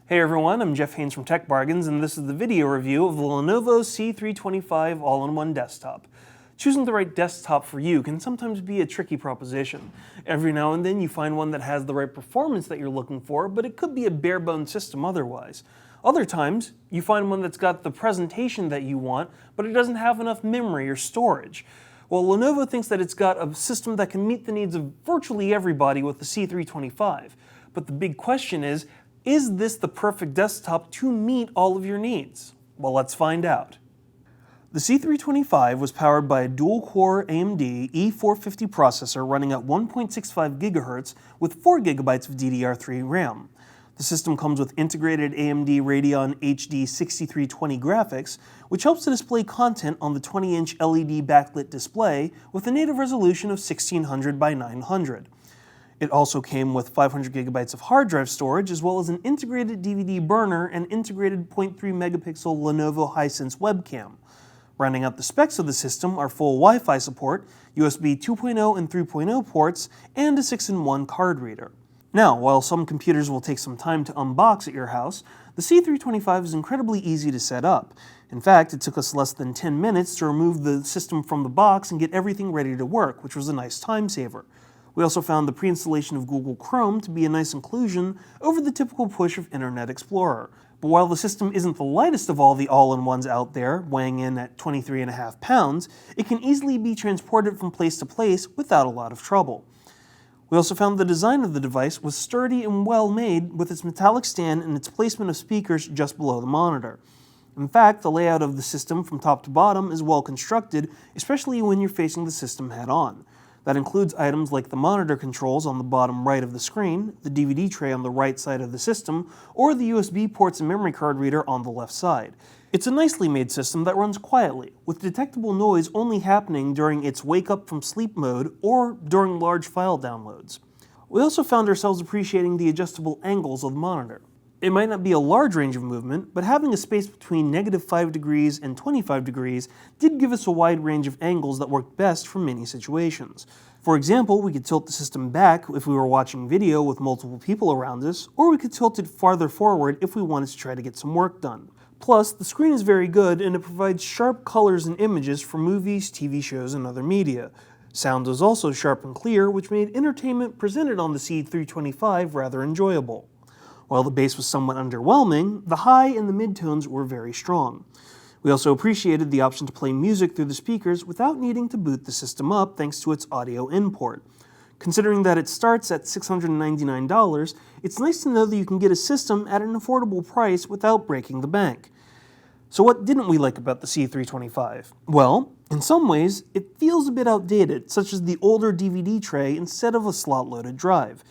Hey everyone, I'm Jeff Haynes from TechBargains, and this is the video review of the Lenovo C325 all-in-one desktop. Choosing the right desktop for you can sometimes be a tricky proposition. Every now and then you find one that has the right performance that you're looking for, but it could be a bare-bones system otherwise. Other times, you find one that's got the presentation that you want, but it doesn't have enough memory or storage. Well, Lenovo thinks that it's got a system that can meet the needs of virtually everybody with the C325. But the big question is this the perfect desktop to meet all of your needs? Well, let's find out. The C325 was powered by a dual-core AMD E450 processor running at 1.65 GHz with 4 GB of DDR3 RAM. The system comes with integrated AMD Radeon HD 6320 graphics, which helps to display content on the 20-inch LED backlit display with a native resolution of 1600 by 900. It also came with 500 GB of hard drive storage, as well as an integrated DVD burner and integrated 0.3 megapixel Lenovo HAYNES webcam. Rounding out the specs of the system are full Wi-Fi support, USB 2.0 and 3.0 ports, and a 6-in-1 card reader. Now, while some computers will take some time to unbox at your house, the C325 is incredibly easy to set up. In fact, it took us less than 10 minutes to remove the system from the box and get everything ready to work, which was a nice time saver. We also found the pre-installation of Google Chrome to be a nice inclusion over the typical push of Internet Explorer. But while the system isn't the lightest of all the all-in-ones out there, weighing in at 23.5 pounds, it can easily be transported from place to place without a lot of trouble. We also found the design of the device was sturdy and well made, with its metallic stand and its placement of speakers just below the monitor. In fact, the layout of the system from top to bottom is well constructed, especially when you're facing the system head-on. That includes items like the monitor controls on the bottom right of the screen, the DVD tray on the right side of the system, or the USB ports and memory card reader on the left side. It's a nicely made system that runs quietly, with detectable noise only happening during its wake up from sleep mode or during large file downloads. We also found ourselves appreciating the adjustable angles of the monitor. It might not be a large range of movement, but having a space between -5 degrees and 25 degrees did give us a wide range of angles that worked best for many situations. For example, we could tilt the system back if we were watching video with multiple people around us, or we could tilt it farther forward if we wanted to try to get some work done. Plus, the screen is very good and it provides sharp colors and images for movies, TV shows, and other media. Sound is also sharp and clear, which made entertainment presented on the C325 rather enjoyable. While the bass was somewhat underwhelming, the high and the mid-tones were very strong. We also appreciated the option to play music through the speakers without needing to boot the system up thanks to its audio import. Considering that it starts at $699, it's nice to know that you can get a system at an affordable price without breaking the bank. So what didn't we like about the C325? Well, in some ways, it feels a bit outdated, such as the older DVD tray instead of a slot-loaded drive.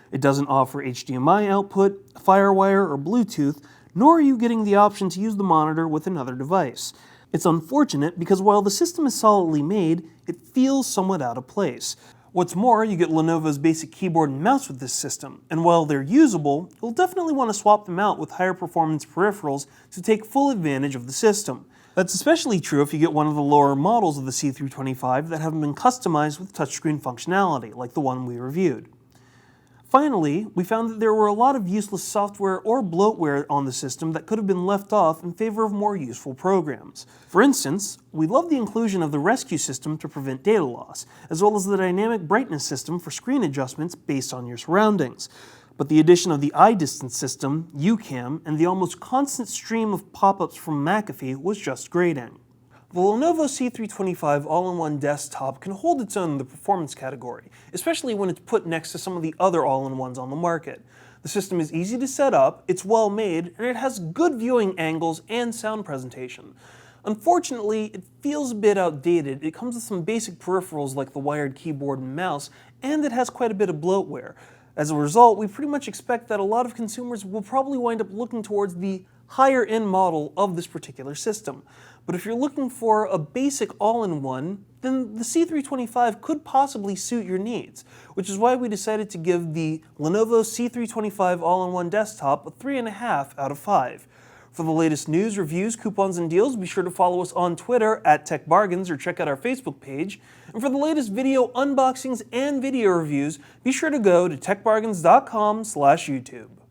It doesn't offer HDMI output, FireWire, or Bluetooth, nor are you getting the option to use the monitor with another device. It's unfortunate because while the system is solidly made, it feels somewhat out of place. What's more, you get Lenovo's basic keyboard and mouse with this system, and while they're usable, you'll definitely want to swap them out with higher performance peripherals to take full advantage of the system. That's especially true if you get one of the lower models of the C325 that haven't been customized with touchscreen functionality, like the one we reviewed. Finally, we found that there were a lot of useless software or bloatware on the system that could have been left off in favor of more useful programs. For instance, we love the inclusion of the rescue system to prevent data loss, as well as the dynamic brightness system for screen adjustments based on your surroundings. But the addition of the eye distance system, UCam, and the almost constant stream of pop-ups from McAfee was just grating. The Lenovo C325 all-in-one desktop can hold its own in the performance category, especially when it's put next to some of the other all-in-ones on the market. The system is easy to set up, it's well made, and it has good viewing angles and sound presentation. Unfortunately, it feels a bit outdated. It comes with some basic peripherals like the wired keyboard and mouse, and it has quite a bit of bloatware. As a result, we pretty much expect that a lot of consumers will probably wind up looking towards the higher-end model of this particular system. But if you're looking for a basic all-in-one, then the C325 could possibly suit your needs, which is why we decided to give the Lenovo C325 all-in-one desktop a 3.5 out of 5. For the latest news, reviews, coupons, and deals, be sure to follow us on Twitter at TechBargains or check out our Facebook page. And for the latest video unboxings and video reviews, be sure to go to techbargains.com/YouTube.